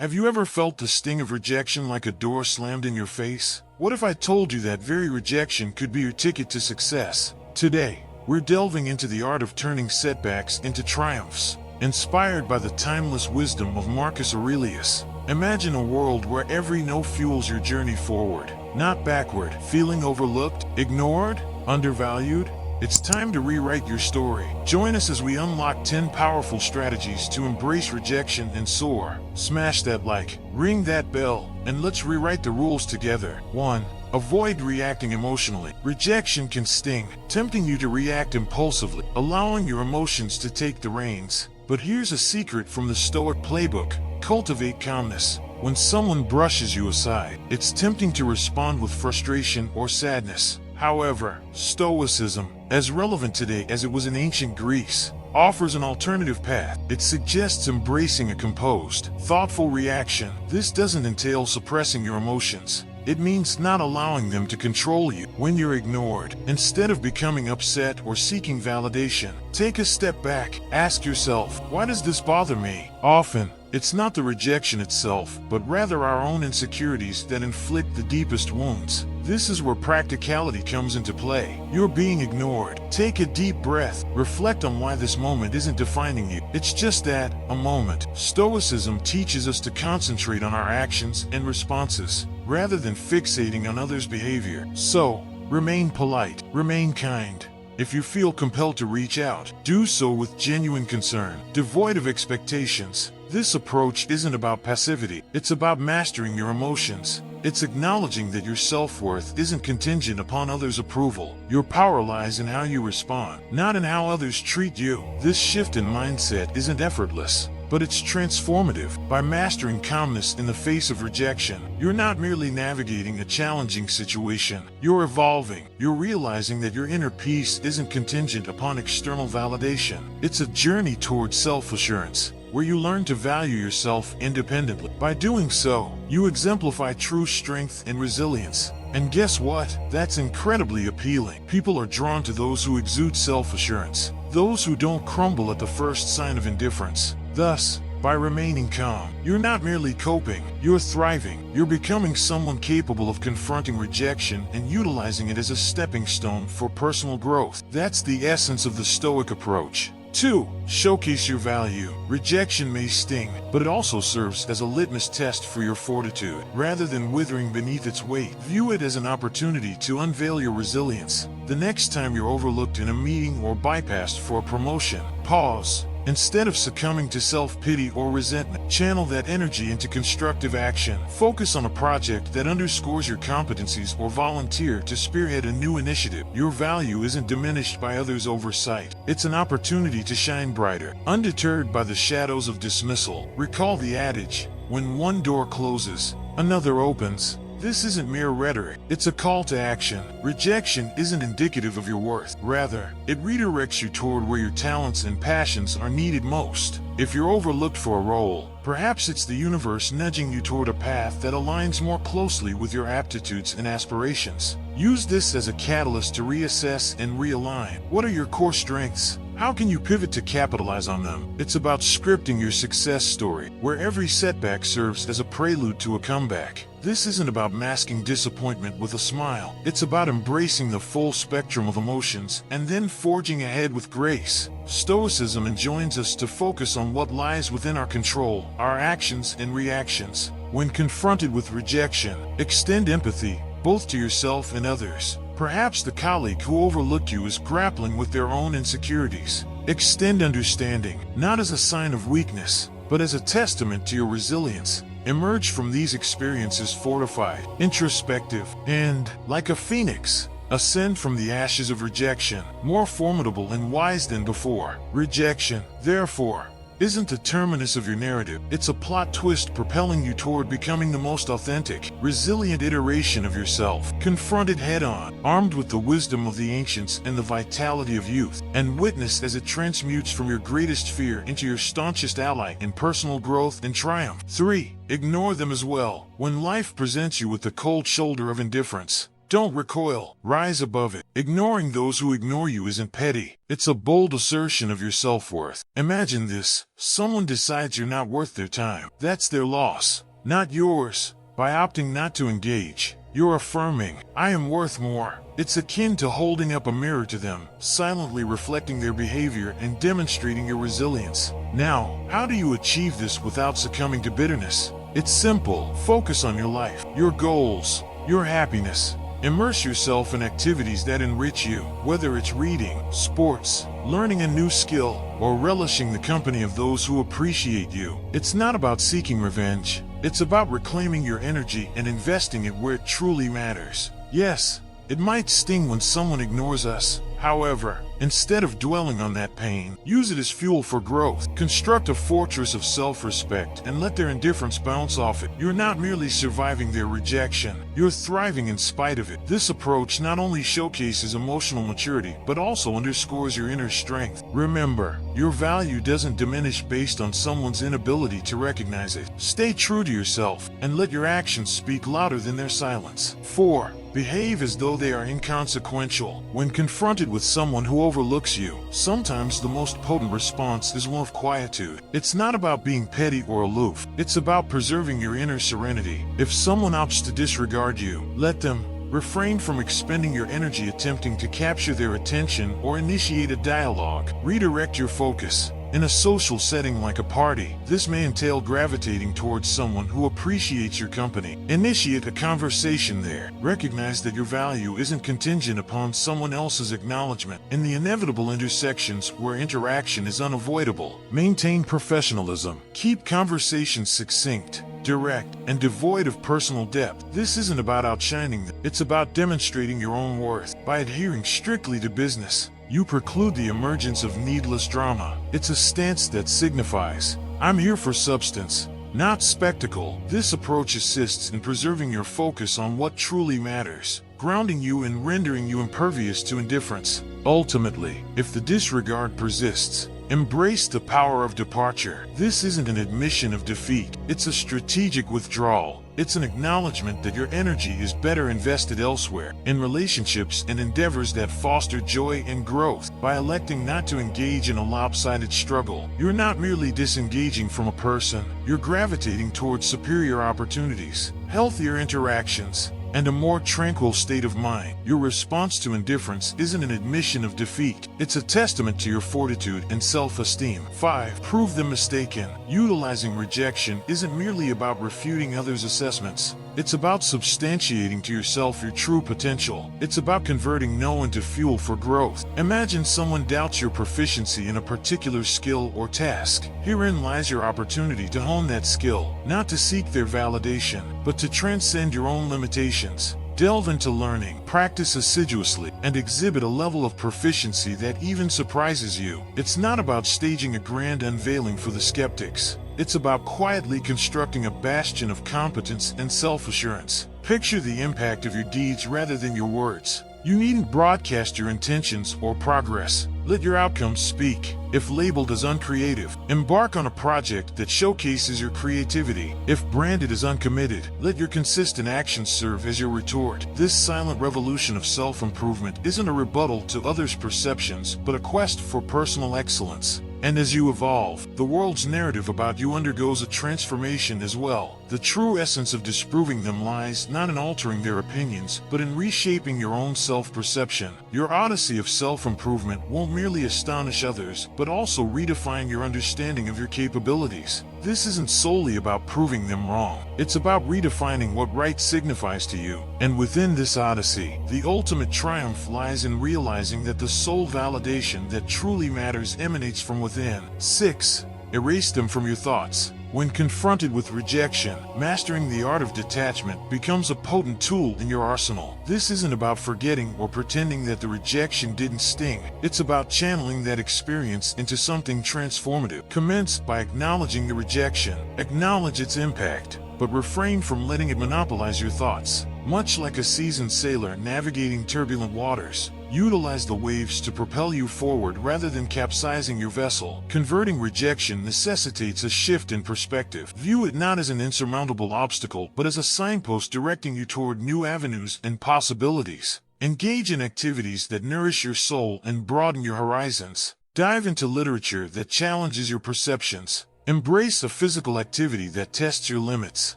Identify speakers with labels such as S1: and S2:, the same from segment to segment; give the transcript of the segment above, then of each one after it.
S1: Have you ever felt the sting of rejection like a door slammed in your face? What if I told you that very rejection could be your ticket to success? Today, we're delving into the art of turning setbacks into triumphs, inspired by the timeless wisdom of Marcus Aurelius. Imagine a world where every no fuels your journey forward, not backward. Feeling overlooked, ignored, undervalued? It's time to rewrite your story. Join us as we unlock 10 powerful strategies to embrace rejection and soar. Smash that like, ring that bell, and let's rewrite the rules together. 1. Avoid reacting emotionally. Rejection can sting, tempting you to react impulsively, allowing your emotions to take the reins. But here's a secret from the Stoic playbook. Cultivate calmness. When someone brushes you aside, it's tempting to respond with frustration or sadness. However, Stoicism, as relevant today as it was in ancient Greece, offers an alternative path. It suggests embracing a composed, thoughtful reaction. This doesn't entail suppressing your emotions. It means not allowing them to control you. When you're ignored, instead of becoming upset or seeking validation, take a step back. Ask yourself, why does this bother me? Often, it's not the rejection itself, but rather our own insecurities that inflict the deepest wounds. This is where practicality comes into play. You're being ignored. Take a deep breath. Reflect on why this moment isn't defining you. It's just that, a moment. Stoicism teaches us to concentrate on our actions and responses, rather than fixating on others' behavior. So, remain polite, remain kind. If you feel compelled to reach out, do so with genuine concern, devoid of expectations. This approach isn't about passivity, it's about mastering your emotions. It's acknowledging that your self-worth isn't contingent upon others' approval. Your power lies in how you respond, not in how others treat you. This shift in mindset isn't effortless, but it's transformative. By mastering calmness in the face of rejection, you're not merely navigating a challenging situation, you're evolving. You're realizing that your inner peace isn't contingent upon external validation. It's a journey towards self-assurance, where you learn to value yourself independently. By doing so, you exemplify true strength and resilience. And guess what? That's incredibly appealing. People are drawn to those who exude self-assurance, those who don't crumble at the first sign of indifference. Thus, by remaining calm, you're not merely coping, you're thriving. You're becoming someone capable of confronting rejection and utilizing it as a stepping stone for personal growth. That's the essence of the Stoic approach. 2. Showcase your value. Rejection may sting, but it also serves as a litmus test for your fortitude. Rather than withering beneath its weight, view it as an opportunity to unveil your resilience. The next time you're overlooked in a meeting or bypassed for a promotion, pause. Instead of succumbing to self-pity or resentment, channel that energy into constructive action. Focus on a project that underscores your competencies or volunteer to spearhead a new initiative. Your value isn't diminished by others' oversight. It's an opportunity to shine brighter. Undeterred by the shadows of dismissal, recall the adage, when one door closes, another opens. This isn't mere rhetoric, it's a call to action. Rejection isn't indicative of your worth. Rather, it redirects you toward where your talents and passions are needed most. If you're overlooked for a role, perhaps it's the universe nudging you toward a path that aligns more closely with your aptitudes and aspirations. Use this as a catalyst to reassess and realign. What are your core strengths? How can you pivot to capitalize on them? It's about scripting your success story, where every setback serves as a prelude to a comeback. This isn't about masking disappointment with a smile. It's about embracing the full spectrum of emotions and then forging ahead with grace. Stoicism enjoins us to focus on what lies within our control, our actions and reactions. When confronted with rejection, extend empathy, both to yourself and others. Perhaps the colleague who overlooked you is grappling with their own insecurities. Extend understanding, not as a sign of weakness, but as a testament to your resilience. Emerge from these experiences fortified, introspective, and, like a phoenix, ascend from the ashes of rejection, more formidable and wise than before. Rejection, therefore, isn't the terminus of your narrative. It's a plot twist propelling you toward becoming the most authentic, resilient iteration of yourself. Confront it head-on, armed with the wisdom of the ancients and the vitality of youth, and witness as it transmutes from your greatest fear into your staunchest ally in personal growth and triumph. 3. Ignore them as well. When life presents you with the cold shoulder of indifference, Don't recoil. Rise above it. Ignoring those who ignore you isn't petty. It's a bold assertion of your self-worth. Imagine this. Someone decides you're not worth their time. That's their loss, not yours. By opting not to engage, you're affirming, I am worth more. It's akin to holding up a mirror to them, silently reflecting their behavior and demonstrating your resilience. Now, how do you achieve this without succumbing to bitterness? It's simple. Focus on your life, your goals, your happiness. Immerse yourself in activities that enrich you, whether it's reading, sports, learning a new skill, or relishing the company of those who appreciate you. It's not about seeking revenge. It's about reclaiming your energy and investing it where it truly matters. Yes, it might sting when someone ignores us. However, instead of dwelling on that pain, use it as fuel for growth. Construct a fortress of self-respect and let their indifference bounce off it. You're not merely surviving their rejection, you're thriving in spite of it. This approach not only showcases emotional maturity, but also underscores your inner strength. Remember, your value doesn't diminish based on someone's inability to recognize it. Stay true to yourself and let your actions speak louder than their silence. 4. Behave as though they are inconsequential. When confronted with someone who overlooks you, sometimes the most potent response is one of quietude. It's not about being petty or aloof. It's about preserving your inner serenity. If someone opts to disregard you, let them. Refrain from expending your energy attempting to capture their attention or initiate a dialogue. Redirect your focus. In a social setting like a party, this may entail gravitating towards someone who appreciates your company. Initiate a conversation there. Recognize that your value isn't contingent upon someone else's acknowledgement. In the inevitable intersections where interaction is unavoidable, maintain professionalism. Keep conversations succinct, direct, and devoid of personal depth. This isn't about outshining them. It's about demonstrating your own worth. By adhering strictly to business, you preclude the emergence of needless drama. It's a stance that signifies, I'm here for substance, not spectacle. This approach assists in preserving your focus on what truly matters, grounding you and rendering you impervious to indifference. Ultimately, if the disregard persists, embrace the power of departure. This isn't an admission of defeat. It's a strategic withdrawal. It's an acknowledgement that your energy is better invested elsewhere, in relationships and endeavors that foster joy and growth. By electing not to engage in a lopsided struggle, you're not merely disengaging from a person, you're gravitating towards superior opportunities, healthier interactions, and a more tranquil state of mind. Your response to indifference isn't an admission of defeat. It's a testament to your fortitude and self-esteem. 5. Prove them mistaken. Utilizing rejection isn't merely about refuting others' assessments. It's about substantiating to yourself your true potential. It's about converting no into fuel for growth. Imagine someone doubts your proficiency in a particular skill or task. Herein lies your opportunity to hone that skill, not to seek their validation, but to transcend your own limitations. Delve into learning, practice assiduously, and exhibit a level of proficiency that even surprises you. It's not about staging a grand unveiling for the skeptics. It's about quietly constructing a bastion of competence and self-assurance. Picture the impact of your deeds rather than your words. You needn't broadcast your intentions or progress. Let your outcomes speak. If labeled as uncreative, embark on a project that showcases your creativity. If branded as uncommitted, let your consistent actions serve as your retort. This silent revolution of self-improvement isn't a rebuttal to others' perceptions, but a quest for personal excellence. And as you evolve, the world's narrative about you undergoes a transformation as well. The true essence of disproving them lies not in altering their opinions, but in reshaping your own self-perception. Your odyssey of self-improvement won't merely astonish others, but also redefine your understanding of your capabilities. This isn't solely about proving them wrong. It's about redefining what right signifies to you. And within this odyssey, the ultimate triumph lies in realizing that the sole validation that truly matters emanates from within. 6. Erase them from your thoughts. When confronted with rejection, mastering the art of detachment becomes a potent tool in your arsenal. This isn't about forgetting or pretending that the rejection didn't sting. It's about channeling that experience into something transformative. Commence by acknowledging the rejection. Acknowledge its impact, but refrain from letting it monopolize your thoughts. Much like a seasoned sailor navigating turbulent waters, Utilize the waves to propel you forward rather than capsizing your vessel. Converting rejection necessitates a shift in perspective. View it not as an insurmountable obstacle, but as a signpost directing you toward new avenues and possibilities. Engage in activities that nourish your soul and broaden your horizons. Dive into literature that challenges your perceptions. Embrace a physical activity that tests your limits.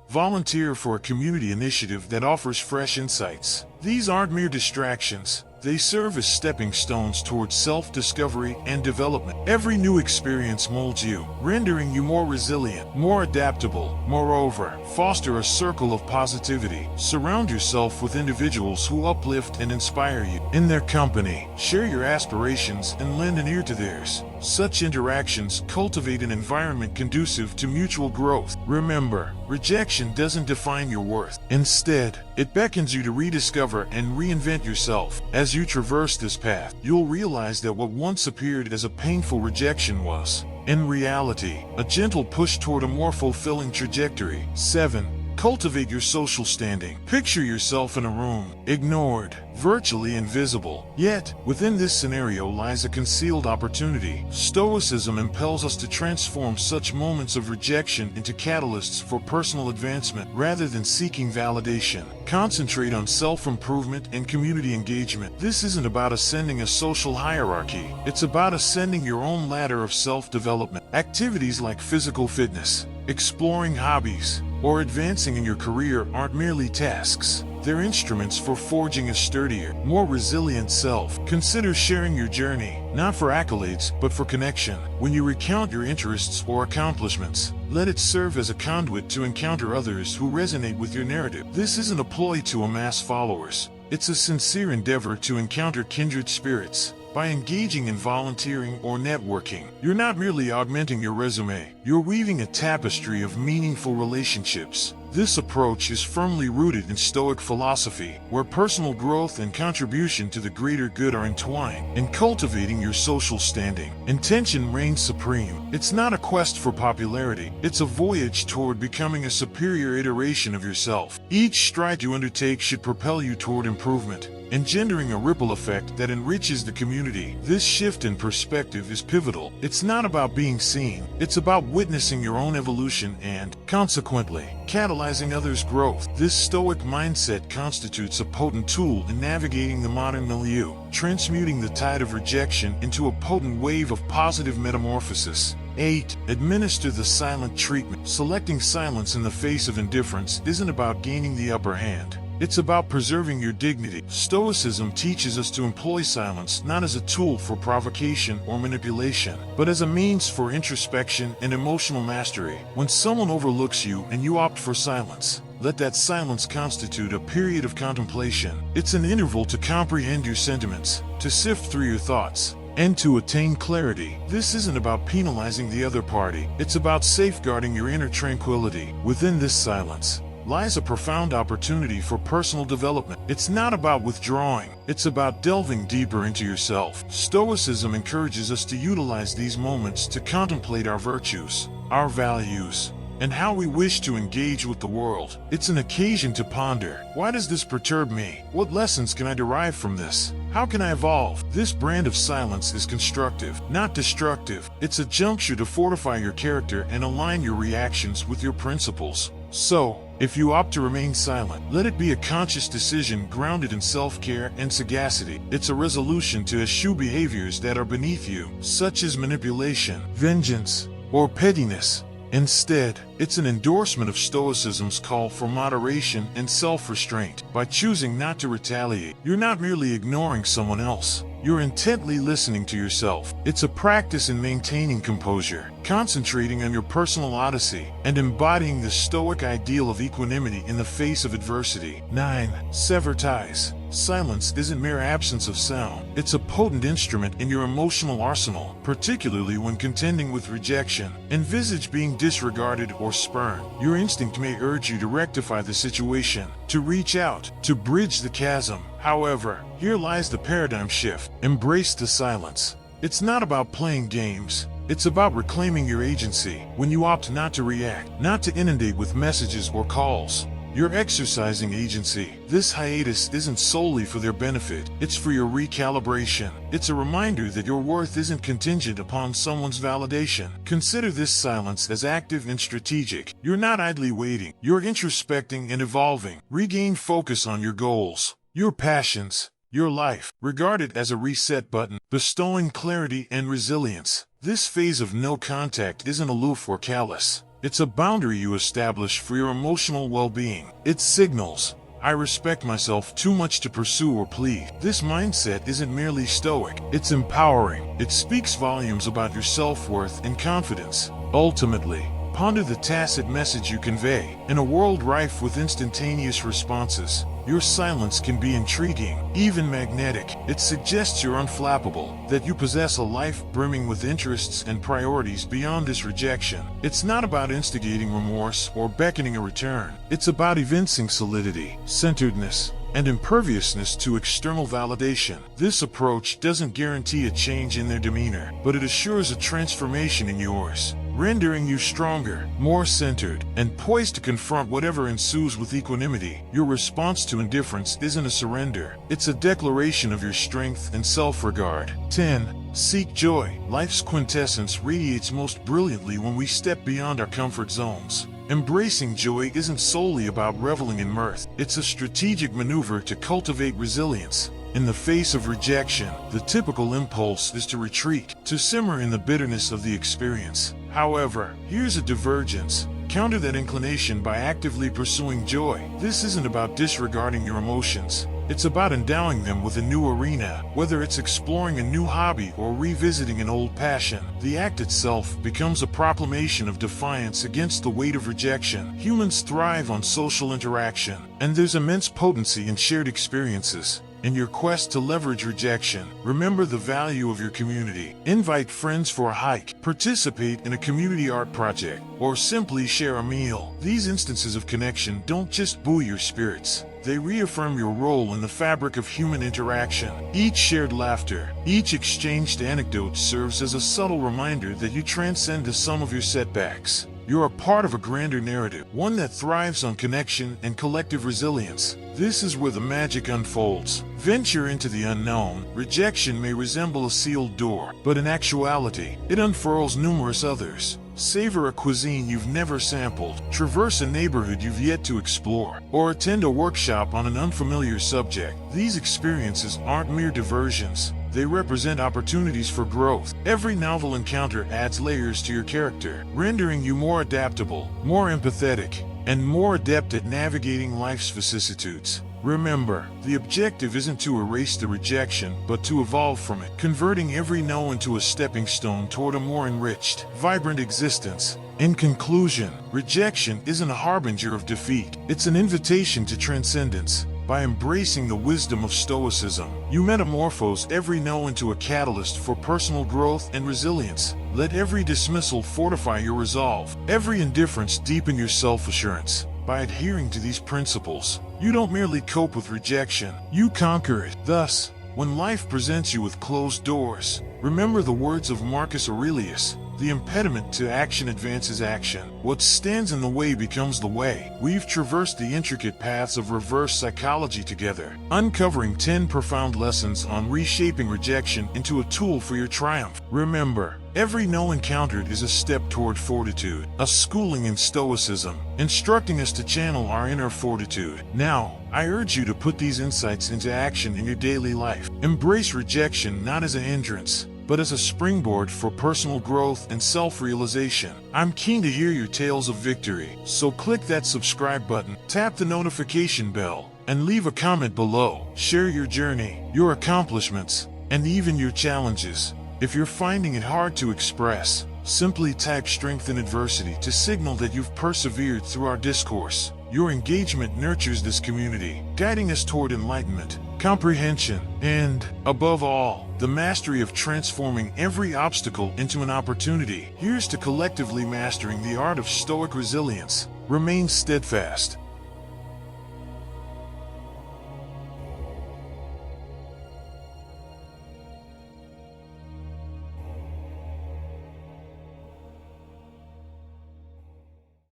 S1: Volunteer for a community initiative that offers fresh insights. These aren't mere distractions. They serve as stepping stones towards self-discovery and development. Every new experience molds you, rendering you more resilient, more adaptable. Moreover, foster a circle of positivity. Surround yourself with individuals who uplift and inspire you. In their company, share your aspirations and lend an ear to theirs. Such interactions cultivate an environment conducive to mutual growth. Remember, rejection doesn't define your worth. Instead, it beckons you to rediscover and reinvent yourself. As you traverse this path, you'll realize that what once appeared as a painful rejection was, in reality, a gentle push toward a more fulfilling trajectory. 7. Cultivate your social standing. Picture yourself in a room, ignored, virtually invisible. Yet, within this scenario lies a concealed opportunity. Stoicism impels us to transform such moments of rejection into catalysts for personal advancement rather than seeking validation. Concentrate on self-improvement and community engagement. This isn't about ascending a social hierarchy. It's about ascending your own ladder of self-development. Activities like physical fitness, exploring hobbies, or advancing in your career aren't merely tasks. They're instruments for forging a sturdier, more resilient self. Consider sharing your journey, not for accolades, but for connection. When you recount your interests or accomplishments, let it serve as a conduit to encounter others who resonate with your narrative. This isn't a ploy to amass followers. It's a sincere endeavor to encounter kindred spirits. By engaging in volunteering or networking, you're not merely augmenting your resume, you're weaving a tapestry of meaningful relationships. This approach is firmly rooted in Stoic philosophy, where personal growth and contribution to the greater good are entwined. In cultivating your social standing, intention reigns supreme. It's not a quest for popularity, it's a voyage toward becoming a superior iteration of yourself. Each stride you undertake should propel you toward improvement, engendering a ripple effect that enriches the community. This shift in perspective is pivotal. It's not about being seen, it's about witnessing your own evolution and, consequently, catalyzing others' growth. This Stoic mindset constitutes a potent tool in navigating the modern milieu, transmuting the tide of rejection into a potent wave of positive metamorphosis. 8. Administer the silent treatment. Selecting silence in the face of indifference isn't about gaining the upper hand. It's about preserving your dignity. Stoicism teaches us to employ silence not as a tool for provocation or manipulation, but as a means for introspection and emotional mastery. When someone overlooks you and you opt for silence, let that silence constitute a period of contemplation. It's an interval to comprehend your sentiments, to sift through your thoughts, and to attain clarity. This isn't about penalizing the other party. It's about safeguarding your inner tranquility. Within this silence lies a profound opportunity for personal development. It's not about withdrawing, it's about delving deeper into yourself. Stoicism encourages us to utilize these moments to contemplate our virtues, our values, and how we wish to engage with the world. It's an occasion to ponder, why does this perturb me? What lessons can I derive from this? How can I evolve? This brand of silence is constructive, not destructive. It's a juncture to fortify your character and align your reactions with your principles. So, if you opt to remain silent, let it be a conscious decision grounded in self-care and sagacity. It's a resolution to eschew behaviors that are beneath you, such as manipulation, vengeance, or pettiness. Instead, it's an endorsement of Stoicism's call for moderation and self-restraint. By choosing not to retaliate, you're not merely ignoring someone else. You're intently listening to yourself. It's a practice in maintaining composure, concentrating on your personal odyssey, and embodying the Stoic ideal of equanimity in the face of adversity. 9. Sever ties. Silence isn't mere absence of sound. It's a potent instrument in your emotional arsenal, particularly when contending with rejection. Envisage being disregarded or spurned. Your instinct may urge you to rectify the situation, to reach out, to bridge the chasm. However, here lies the paradigm shift. Embrace the silence. It's not about playing games. It's about reclaiming your agency. When you opt not to react, not to inundate with messages or calls, You're exercising agency. This hiatus isn't solely for their benefit, it's for your recalibration. It's a reminder that your worth isn't contingent upon someone's validation. Consider this silence as active and strategic. You're not idly waiting, you're introspecting and evolving. Regain focus on your goals, your passions, your life. Regard it as a reset button, bestowing clarity and resilience. This phase of no contact isn't aloof or callous. It's a boundary you establish for your emotional well-being. It signals, I respect myself too much to pursue or plead. This mindset isn't merely stoic, it's empowering. It speaks volumes about your self-worth and confidence. Ultimately, ponder the tacit message you convey. In a world rife with instantaneous responses, your silence can be intriguing, even magnetic. It suggests you're unflappable, that you possess a life brimming with interests and priorities beyond this rejection. It's not about instigating remorse or beckoning a return. It's about evincing solidity, centeredness, and imperviousness to external validation. This approach doesn't guarantee a change in their demeanor, but it assures a transformation in yours, rendering you stronger, more centered, and poised to confront whatever ensues with equanimity. Your response to indifference isn't a surrender, it's a declaration of your strength and self-regard. 10. Seek joy. Life's quintessence radiates most brilliantly when we step beyond our comfort zones. Embracing joy isn't solely about reveling in mirth, it's a strategic maneuver to cultivate resilience. In the face of rejection, the typical impulse is to retreat, to simmer in the bitterness of the experience. However, here's a divergence. Counter that inclination by actively pursuing joy. This isn't about disregarding your emotions. It's about endowing them with a new arena, whether it's exploring a new hobby or revisiting an old passion. The act itself becomes a proclamation of defiance against the weight of rejection. Humans thrive on social interaction, and there's immense potency in shared experiences. In your quest to leverage rejection, remember the value of your community. Invite friends for a hike, participate in a community art project, or simply share a meal. These instances of connection don't just buoy your spirits, they reaffirm your role in the fabric of human interaction. Each shared laughter, each exchanged anecdote serves as a subtle reminder that you transcend the sum of your setbacks. You're a part of a grander narrative, one that thrives on connection and collective resilience. This is where the magic unfolds. Venture into the unknown. Rejection may resemble a sealed door, but in actuality, it unfurls numerous others. Savor a cuisine you've never sampled, traverse a neighborhood you've yet to explore, or attend a workshop on an unfamiliar subject. These experiences aren't mere diversions. They represent opportunities for growth. Every novel encounter adds layers to your character, rendering you more adaptable, more empathetic, and more adept at navigating life's vicissitudes. Remember, the objective isn't to erase the rejection, but to evolve from it, converting every no into a stepping stone toward a more enriched, vibrant existence. In conclusion, rejection isn't a harbinger of defeat. It's an invitation to transcendence. By embracing the wisdom of Stoicism, you metamorphose every no into a catalyst for personal growth and resilience. Let every dismissal fortify your resolve, every indifference deepen your self-assurance. By adhering to these principles, you don't merely cope with rejection, you conquer it. Thus, when life presents you with closed doors, remember the words of Marcus Aurelius: the impediment to action advances action. What stands in the way becomes the way. We've traversed the intricate paths of reverse psychology together, uncovering 10 profound lessons on reshaping rejection into a tool for your triumph. Remember, every no encountered is a step toward fortitude, a schooling in Stoicism, instructing us to channel our inner fortitude. Now, I urge you to put these insights into action in your daily life. Embrace rejection not as a hindrance, but as a springboard for personal growth and self-realization. I'm keen to hear your tales of victory, so click that subscribe button, tap the notification bell, and leave a comment below. Share your journey, your accomplishments, and even your challenges. If you're finding it hard to express, simply type strength in adversity to signal that you've persevered through our discourse. Your engagement nurtures this community, guiding us toward enlightenment, comprehension, and, above all, the mastery of transforming every obstacle into an opportunity. Here's to collectively mastering the art of Stoic resilience. Remain steadfast,